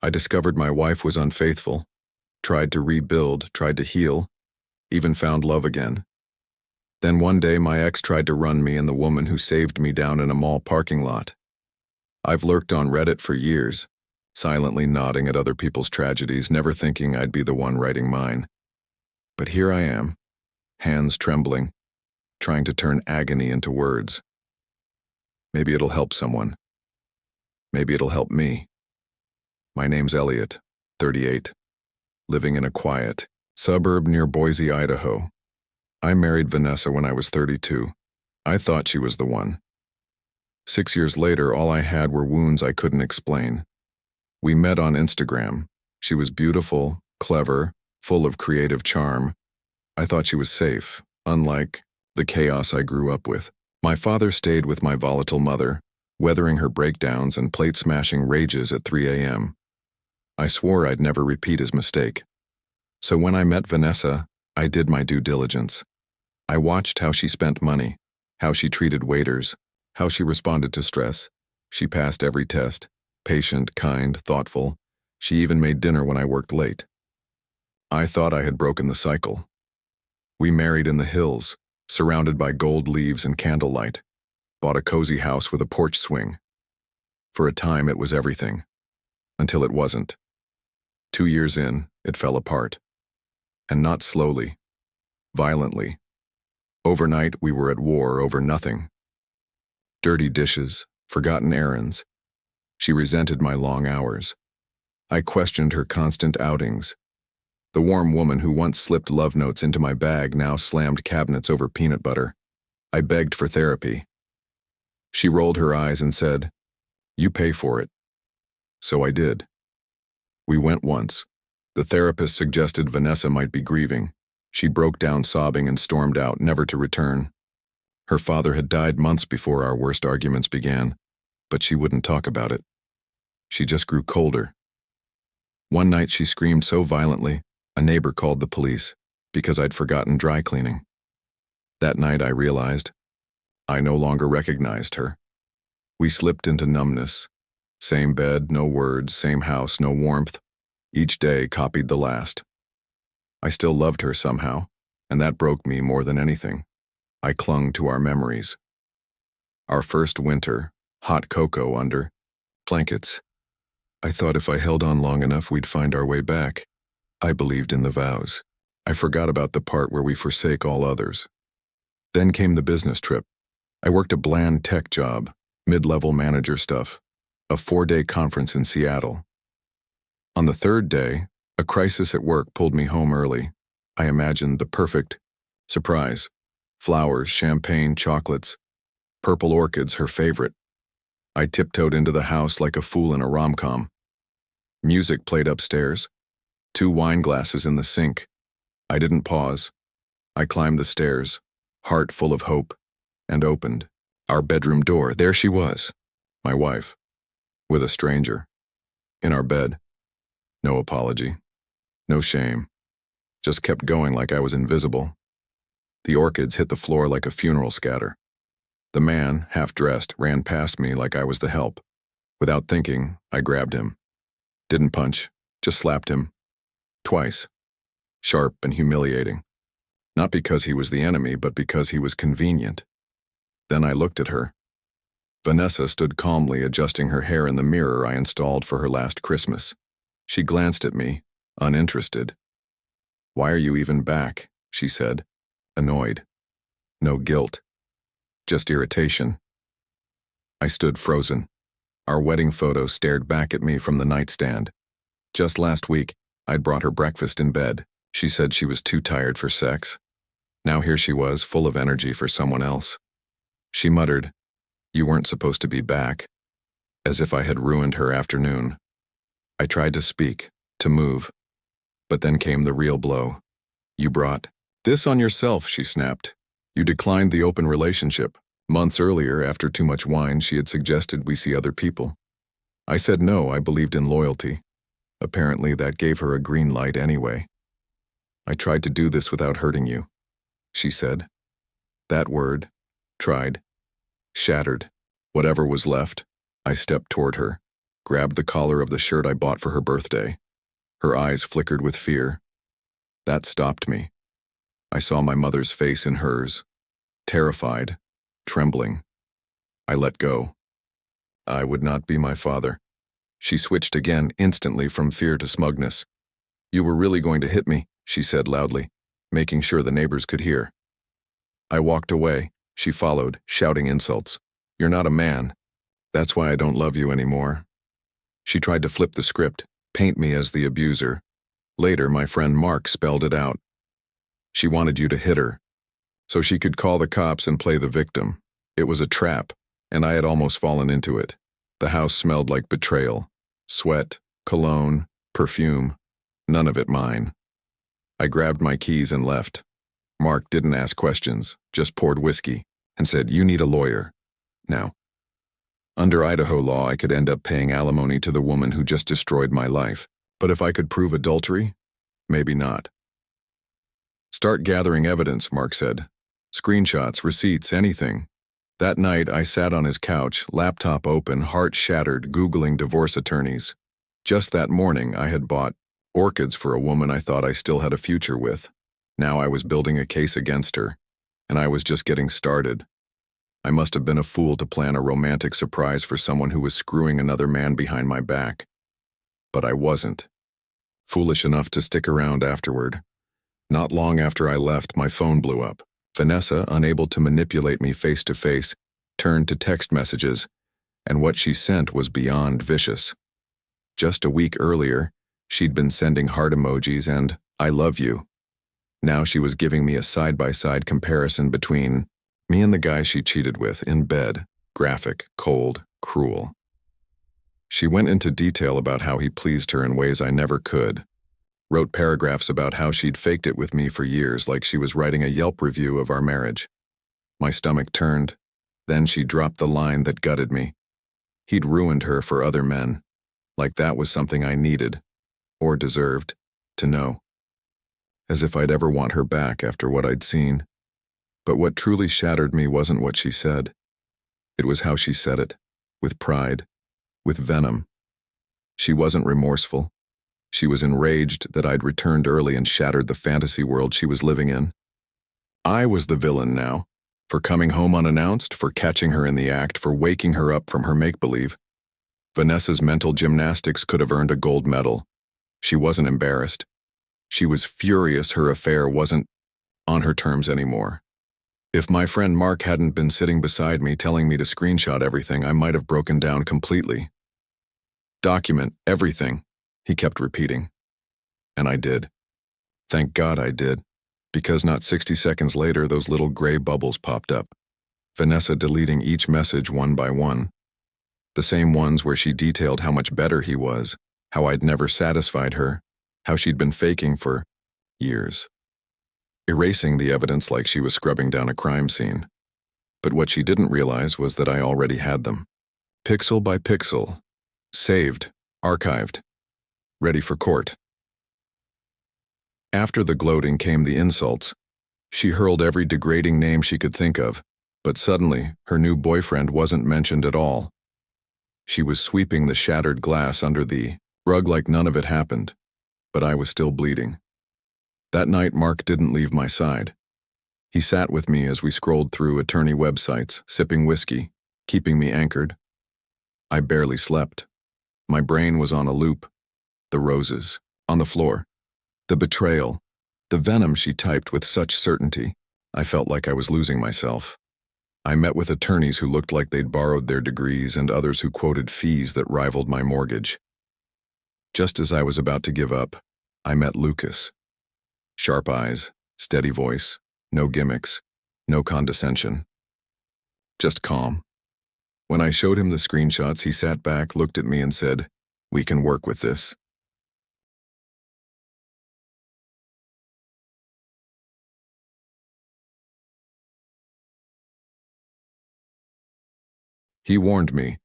I discovered my wife was unfaithful, tried to rebuild, tried to heal, even found love again. Then one day my ex tried to run me and the woman who saved me down in a mall parking lot. I've lurked on Reddit for years, silently nodding at other people's tragedies, never thinking I'd be the one writing mine. But here I am, hands trembling, trying to turn agony into words. Maybe it'll help someone. Maybe it'll help me. My name's Elliot, 38, living in a quiet suburb near Boise, Idaho. I married Vanessa when I was 32. I thought she was the one. 6 years later, all I had were wounds I couldn't explain. We met on Instagram. She was beautiful, clever, full of creative charm. I thought she was safe, unlike the chaos I grew up with. My father stayed with my volatile mother, weathering her breakdowns and plate-smashing rages at 3 a.m. I swore I'd never repeat his mistake. So when I met Vanessa, I did my due diligence. I watched how she spent money, how she treated waiters, how she responded to stress. She passed every test, patient, kind, thoughtful. She even made dinner when I worked late. I thought I had broken the cycle. We married in the hills, surrounded by gold leaves and candlelight, bought a cozy house with a porch swing. For a time, it was everything, until it wasn't. 2 years in, it fell apart. And not slowly, violently. Overnight, we were at war over nothing. Dirty dishes, forgotten errands. She resented my long hours. I questioned her constant outings. The warm woman who once slipped love notes into my bag now slammed cabinets over peanut butter. I begged for therapy. She rolled her eyes and said, "You pay for it." So I did. We went once. The therapist suggested Vanessa might be grieving. She broke down sobbing and stormed out, never to return. Her father had died months before our worst arguments began, but she wouldn't talk about it. She just grew colder. One night she screamed so violently, a neighbor called the police because I'd forgotten dry cleaning. That night I realized I no longer recognized her. We slipped into numbness. Same bed, no words, same house, no warmth. Each day copied the last. I still loved her somehow, and that broke me more than anything. I clung to our memories. Our first winter, hot cocoa under blankets. I thought if I held on long enough we'd find our way back. I believed in the vows. I forgot about the part where we forsake all others. Then came the business trip. I worked a bland tech job, mid-level manager stuff, a 4-day conference in Seattle. On the third day, a crisis at work pulled me home early. I imagined the perfect surprise. Flowers, champagne, chocolates, purple orchids, her favorite. I tiptoed into the house like a fool in a rom-com. Music played upstairs. 2 wine glasses in the sink. I didn't pause. I climbed the stairs, heart full of hope, and opened our bedroom door. There she was, my wife, with a stranger, in our bed. No apology, no shame, just kept going like I was invisible. The orchids hit the floor like a funeral scatter. The man, half-dressed, ran past me like I was the help. Without thinking, I grabbed him. Didn't punch, just slapped him. Twice. Sharp and humiliating. Not because he was the enemy, but because he was convenient. Then I looked at her. Vanessa stood calmly adjusting her hair in the mirror I installed for her last Christmas. She glanced at me, uninterested. "Why are you even back?" she said, annoyed. No guilt, just irritation. I stood frozen. Our wedding photo stared back at me from the nightstand. Just last week, I'd brought her breakfast in bed. She said she was too tired for sex. Now here she was, full of energy for someone else. She muttered, "You weren't supposed to be back," as if I had ruined her afternoon. I tried to speak, to move, but then came the real blow. "You brought this on yourself," she snapped. "You declined the open relationship. Months earlier, after too much wine, she had suggested we see other people. I said no, I believed in loyalty. Apparently, that gave her a green light anyway. I tried to do this without hurting you," she said. That word, tried, shattered. Whatever was left, I stepped toward her. grabbed the collar of the shirt I bought for her birthday. Her eyes flickered with fear. That stopped me. I saw my mother's face in hers, terrified, trembling. I let go. I would not be my father. She switched again, instantly, from fear to smugness. You were really going to hit me, she said loudly, making sure the neighbors could hear. I walked away. She followed, shouting insults. You're not a man. That's why I don't love you anymore. She tried to flip the script, paint me as the abuser. Later, my friend Mark spelled it out. She wanted you to hit her, so she could call the cops and play the victim. It was a trap, and I had almost fallen into it. The house smelled like betrayal. Sweat, cologne, perfume, none of it mine. I grabbed my keys and left. Mark didn't ask questions, just poured whiskey, and said, you need a lawyer. Now, under Idaho law, I could end up paying alimony to the woman who just destroyed my life. But if I could prove adultery, maybe not. Start gathering evidence, Mark said. Screenshots, receipts, anything. That night, I sat on his couch, laptop open, heart shattered, Googling divorce attorneys. Just that morning, I had bought orchids for a woman I thought I still had a future with. Now I was building a case against her, and I was just getting started. I must have been a fool to plan a romantic surprise for someone who was screwing another man behind my back. But I wasn't. Foolish enough to stick around afterward. Not long after I left, my phone blew up. Vanessa, unable to manipulate me face-to-face, turned to text messages, and what she sent was beyond vicious. Just a week earlier, she'd been sending heart emojis and I love you. Now she was giving me a side-by-side comparison between me and the guy she cheated with in bed, graphic, cold, cruel. She went into detail about how he pleased her in ways I never could. Wrote paragraphs about how she'd faked it with me for years, like she was writing a Yelp review of our marriage. My stomach turned. Then she dropped the line that gutted me. He'd ruined her for other men. Like that was something I needed, or deserved, to know. As if I'd ever want her back after what I'd seen. But what truly shattered me wasn't what she said. It was how she said it, with pride, with venom. She wasn't remorseful. She was enraged that I'd returned early and shattered the fantasy world she was living in. I was the villain now, for coming home unannounced, for catching her in the act, for waking her up from her make-believe. Vanessa's mental gymnastics could have earned a gold medal. She wasn't embarrassed. She was furious her affair wasn't on her terms anymore. If my friend Mark hadn't been sitting beside me telling me to screenshot everything, I might have broken down completely. Document everything, he kept repeating. And I did. Thank God I did, because not 60 seconds later those little gray bubbles popped up. Vanessa deleting each message one by one. The same ones where she detailed how much better he was, how I'd never satisfied her, how she'd been faking for years. Erasing the evidence like she was scrubbing down a crime scene. But what she didn't realize was that I already had them. Pixel by pixel. Saved. Archived. Ready for court. After the gloating came the insults. She hurled every degrading name she could think of, but suddenly her new boyfriend wasn't mentioned at all. She was sweeping the shattered glass under the rug like none of it happened, but I was still bleeding. That night, Mark didn't leave my side. He sat with me as we scrolled through attorney websites, sipping whiskey, keeping me anchored. I barely slept. My brain was on a loop. The roses, on the floor, the betrayal, the venom she typed with such certainty. I felt like I was losing myself. I met with attorneys who looked like they'd borrowed their degrees and others who quoted fees that rivaled my mortgage. Just as I was about to give up, I met Lucas. Sharp eyes, steady voice, no gimmicks, no condescension. Just calm. When I showed him the screenshots, he sat back, looked at me and said, "We can work with this." He warned me.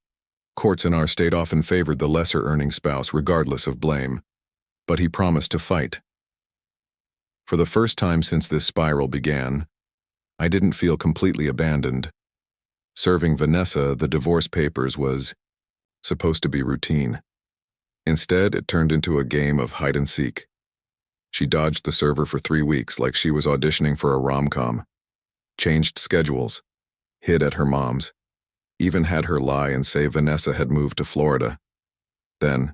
Courts in our state often favored the lesser-earning spouse regardless of blame. But he promised to fight. For the first time since this spiral began, I didn't feel completely abandoned. Serving Vanessa the divorce papers was supposed to be routine. Instead, it turned into a game of hide and seek. She dodged the server for 3 weeks like she was auditioning for a rom-com, changed schedules, hid at her mom's, even had her lie and say Vanessa had moved to Florida. Then,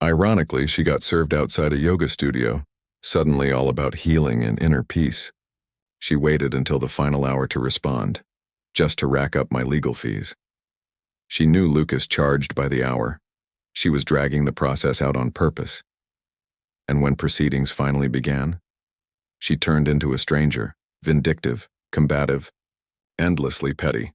ironically, she got served outside a yoga studio, suddenly all about healing and inner peace. She waited until the final hour to respond, just to rack up my legal fees. She knew Lucas charged by the hour. She was dragging the process out on purpose. And when proceedings finally began, she turned into a stranger, vindictive, combative, endlessly petty.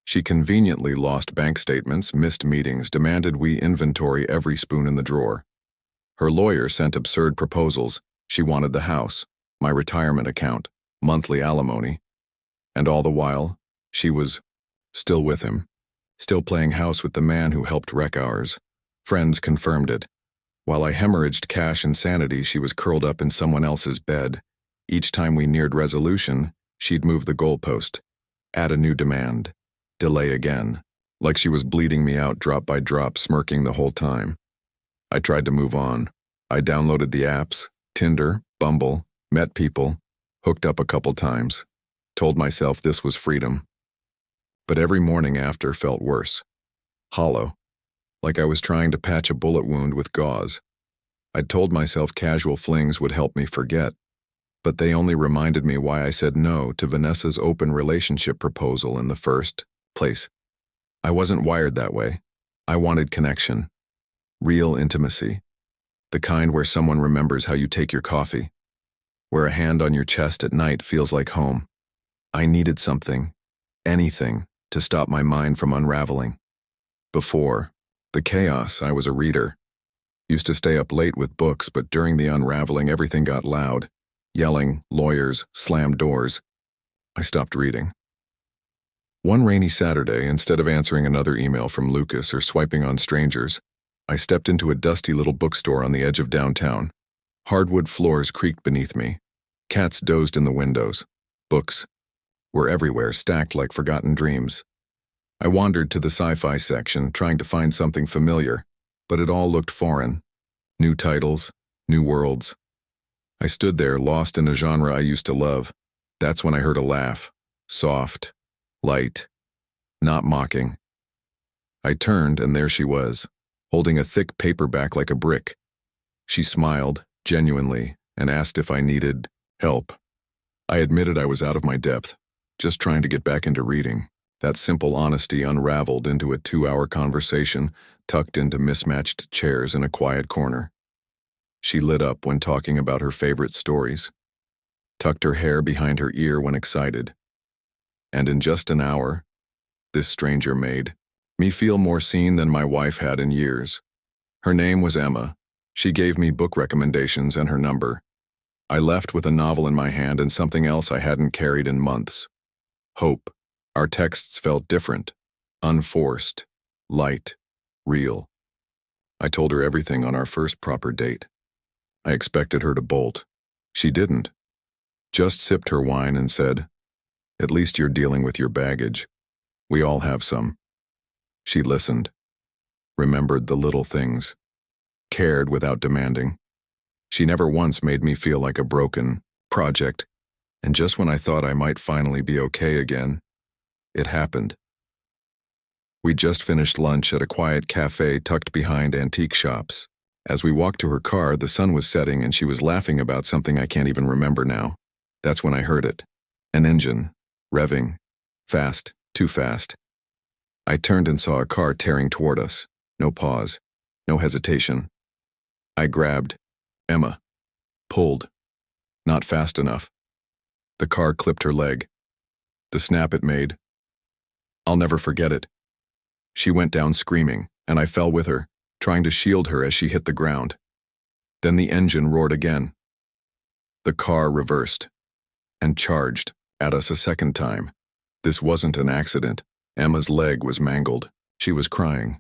She conveniently lost bank statements, missed meetings, demanded we inventory every spoon in the drawer. Her lawyer sent absurd proposals. She wanted the house, my retirement account, monthly alimony. And all the while, she was still with him, still playing house with the man who helped wreck ours. Friends confirmed it. While I hemorrhaged cash and sanity, she was curled up in someone else's bed. Each time we neared resolution, she'd move the goalpost, add a new demand, delay again, like she was bleeding me out drop by drop, smirking the whole time. I tried to move on. I downloaded the apps, Tinder, Bumble, met people, hooked up a couple times, told myself this was freedom. But every morning after felt worse. Hollow. Like I was trying to patch a bullet wound with gauze. I'd told myself casual flings would help me forget, but they only reminded me why I said no to Vanessa's open relationship proposal in the first place. I wasn't wired that way. I wanted connection, real intimacy, the kind where someone remembers how you take your coffee, where a hand on your chest at night feels like home. I needed something, anything, to stop my mind from unraveling. Before the chaos, I was a reader. Used to stay up late with books, but during the unraveling, everything got loud. Yelling, lawyers, slammed doors. I stopped reading. One rainy Saturday, instead of answering another email from Lucas or swiping on strangers, I stepped into a dusty little bookstore on the edge of downtown. Hardwood floors creaked beneath me. Cats dozed in the windows. Books were everywhere, stacked like forgotten dreams. I wandered to the sci-fi section, trying to find something familiar, but it all looked foreign. New titles, new worlds. I stood there, lost in a genre I used to love. That's when I heard a laugh. Soft, light, not mocking. I turned, and there she was, holding a thick paperback like a brick. She smiled, genuinely, and asked if I needed help. I admitted I was out of my depth, just trying to get back into reading. That simple honesty unraveled into a 2-hour conversation tucked into mismatched chairs in a quiet corner. She lit up when talking about her favorite stories, tucked her hair behind her ear when excited. And in just an hour, this stranger made me feel more seen than my wife had in years. Her name was Emma. She gave me book recommendations and her number. I left with a novel in my hand and something else I hadn't carried in months. Hope. Our texts felt different, unforced, light, real. I told her everything on our first proper date. I expected her to bolt. She didn't. Just sipped her wine and said, "At least you're dealing with your baggage. We all have some." She listened, remembered the little things, cared without demanding. She never once made me feel like a broken project, and just when I thought I might finally be okay again, it happened. We just finished lunch at a quiet cafe tucked behind antique shops. As we walked to her car, the sun was setting and she was laughing about something I can't even remember now. That's when I heard it. An engine, revving, fast, too fast. I turned and saw a car tearing toward us. No pause, no hesitation. I grabbed Emma, pulled, not fast enough. The car clipped her leg. The snap it made. I'll never forget it. She went down screaming, and I fell with her, trying to shield her as she hit the ground. Then the engine roared again. The car reversed and charged at us a second time. This wasn't an accident. Emma's leg was mangled. She was crying.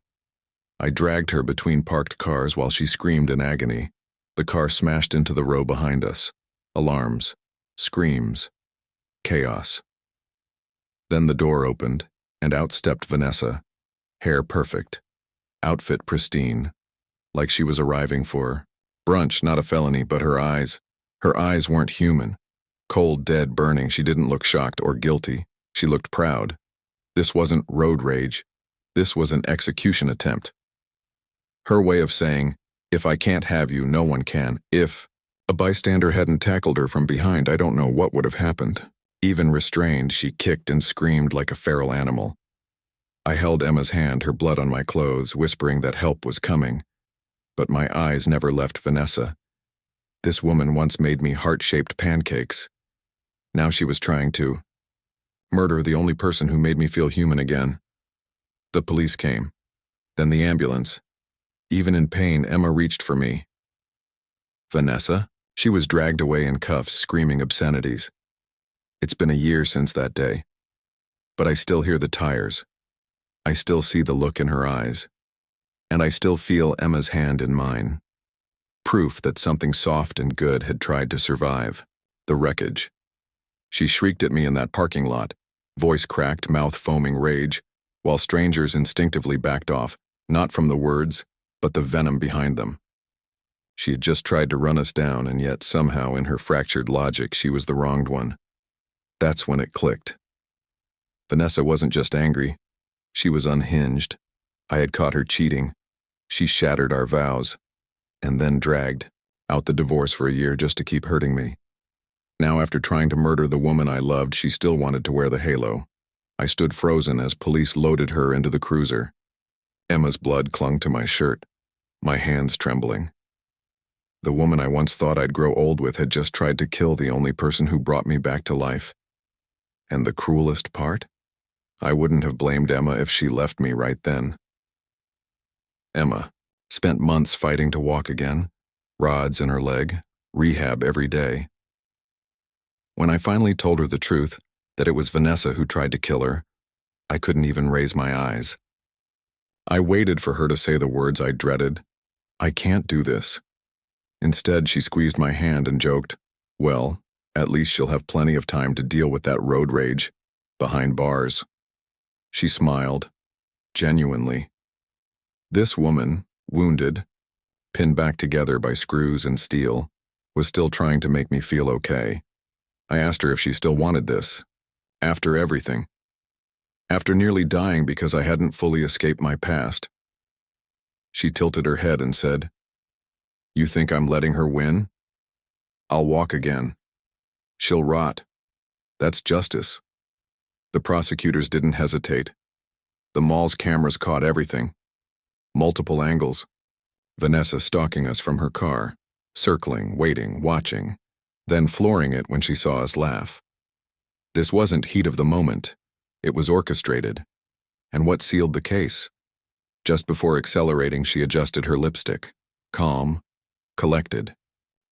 I dragged her between parked cars while she screamed in agony. The car smashed into the row behind us. Alarms, screams, chaos. Then the door opened, and out stepped Vanessa, hair perfect, outfit pristine, like she was arriving for brunch, not a felony, but her eyes weren't human. Cold, dead, burning. She didn't look shocked or guilty. She looked proud. This wasn't road rage. This was an execution attempt. Her way of saying, if I can't have you, no one can. If a bystander hadn't tackled her from behind, I don't know what would have happened. Even restrained, she kicked and screamed like a feral animal. I held Emma's hand, her blood on my clothes, whispering that help was coming. But my eyes never left Vanessa. This woman once made me heart-shaped pancakes. Now she was trying to murder the only person who made me feel human again. The police came. Then the ambulance. Even in pain, Emma reached for me. Vanessa? She was dragged away in cuffs, screaming obscenities. It's been a year since that day. But I still hear the tires. I still see the look in her eyes. And I still feel Emma's hand in mine. Proof that something soft and good had tried to survive. The wreckage. She shrieked at me in that parking lot, voice cracked, mouth foaming rage, while strangers instinctively backed off, not from the words, but the venom behind them. She had just tried to run us down, and yet somehow in her fractured logic she was the wronged one. That's when it clicked. Vanessa wasn't just angry. She was unhinged. I had caught her cheating. She shattered our vows, and then dragged out the divorce for a year just to keep hurting me. Now, after trying to murder the woman I loved, she still wanted to wear the halo. I stood frozen as police loaded her into the cruiser. Emma's blood clung to my shirt, my hands trembling. The woman I once thought I'd grow old with had just tried to kill the only person who brought me back to life. And the cruelest part? I wouldn't have blamed Emma if she left me right then. Emma spent months fighting to walk again, rods in her leg, rehab every day. When I finally told her the truth, that it was Vanessa who tried to kill her, I couldn't even raise my eyes. I waited for her to say the words I dreaded. I can't do this. Instead, she squeezed my hand and joked, well, at least she'll have plenty of time to deal with that road rage, behind bars. She smiled, genuinely. This woman, wounded, pinned back together by screws and steel, was still trying to make me feel okay. I asked her if she still wanted this. After everything. After nearly dying because I hadn't fully escaped my past. She tilted her head and said, "You think I'm letting her win? I'll walk again. She'll rot. That's justice." The prosecutors didn't hesitate. The mall's cameras caught everything. Multiple angles. Vanessa stalking us from her car, circling, waiting, watching, then flooring it when she saw us laugh. This wasn't heat of the moment. It was orchestrated. And what sealed the case? Just before accelerating, she adjusted her lipstick, calm, collected,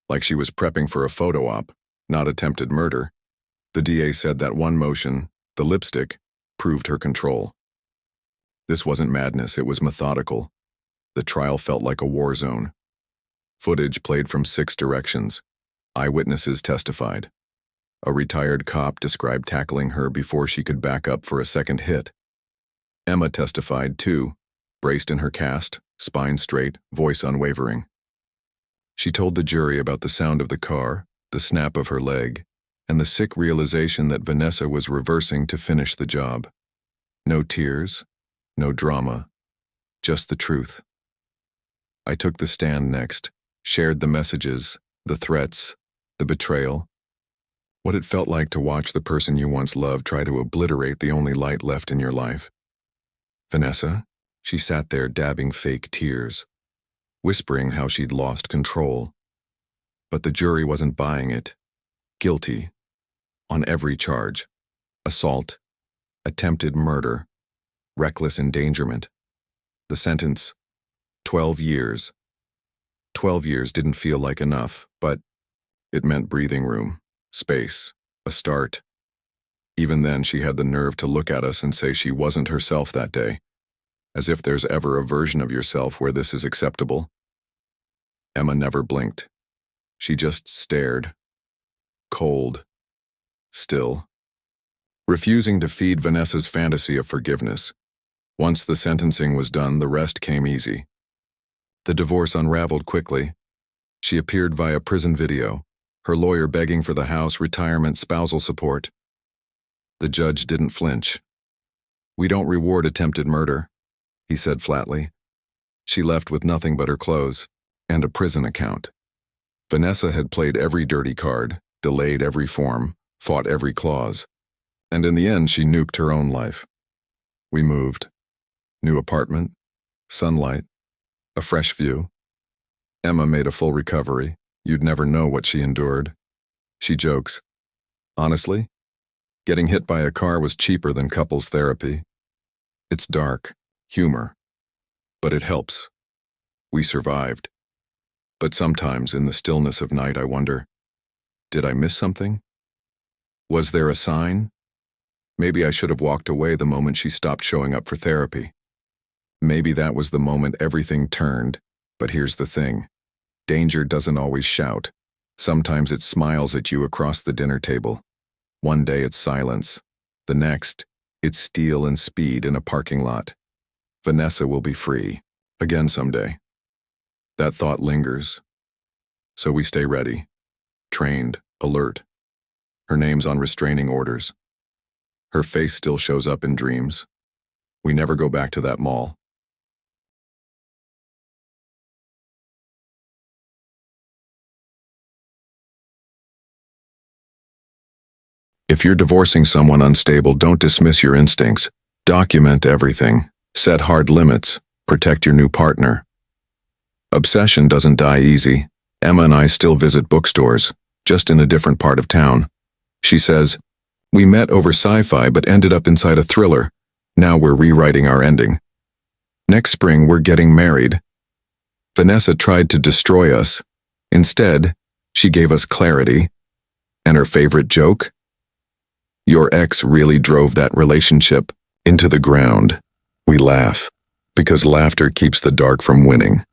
like she was prepping for a photo op, not attempted murder. The DA said that one motion, the lipstick, proved her control. This wasn't madness, it was methodical. The trial felt like a war zone. Footage played from 6 directions. Eyewitnesses testified. A retired cop described tackling her before she could back up for a second hit. Emma testified too, braced in her cast, spine straight, voice unwavering. She told the jury about the sound of the car, the snap of her leg, and the sick realization that Vanessa was reversing to finish the job. No tears, no drama, just the truth. I took the stand next, shared the messages, the threats, the betrayal. What it felt like to watch the person you once loved try to obliterate the only light left in your life. Vanessa, she sat there dabbing fake tears, whispering how she'd lost control. But the jury wasn't buying it. Guilty. On every charge. Assault, attempted murder, reckless endangerment. The sentence, 12 years. 12 years didn't feel like enough, but it meant breathing room, space, a start. Even then, she had the nerve to look at us and say she wasn't herself that day, as if there's ever a version of yourself where this is acceptable. Emma never blinked. She just stared. Cold. Still. Refusing to feed Vanessa's fantasy of forgiveness. Once the sentencing was done, the rest came easy. The divorce unraveled quickly. She appeared via prison video, her lawyer begging for the house, retirement, spousal support. The judge didn't flinch. "We don't reward attempted murder," he said flatly. She left with nothing but her clothes and a prison account. Vanessa had played every dirty card, delayed every form, fought every clause, and in the end she nuked her own life. We moved. New apartment, sunlight, a fresh view. Emma made a full recovery. You'd never know what she endured. She jokes, "Honestly, getting hit by a car was cheaper than couples therapy." It's dark, humor, but it helps. We survived. But sometimes in the stillness of night I wonder, did I miss something? Was there a sign? Maybe I should have walked away the moment she stopped showing up for therapy. Maybe that was the moment everything turned, but here's the thing. Danger doesn't always shout. Sometimes it smiles at you across the dinner table. One day it's silence. The next, it's steel and speed in a parking lot. Vanessa will be free, again someday. That thought lingers. So we stay ready, trained, alert. Her name's on restraining orders. Her face still shows up in dreams. We never go back to that mall. If you're divorcing someone unstable, don't dismiss your instincts. Document everything. Set hard limits. Protect your new partner. Obsession doesn't die easy. Emma and I still visit bookstores, just in a different part of town. She says, "We met over sci-fi but ended up inside a thriller. Now we're rewriting our ending. Next spring we're getting married." Vanessa tried to destroy us. Instead, she gave us clarity. And her favorite joke? "Your ex really drove that relationship into the ground." We laugh, because laughter keeps the dark from winning.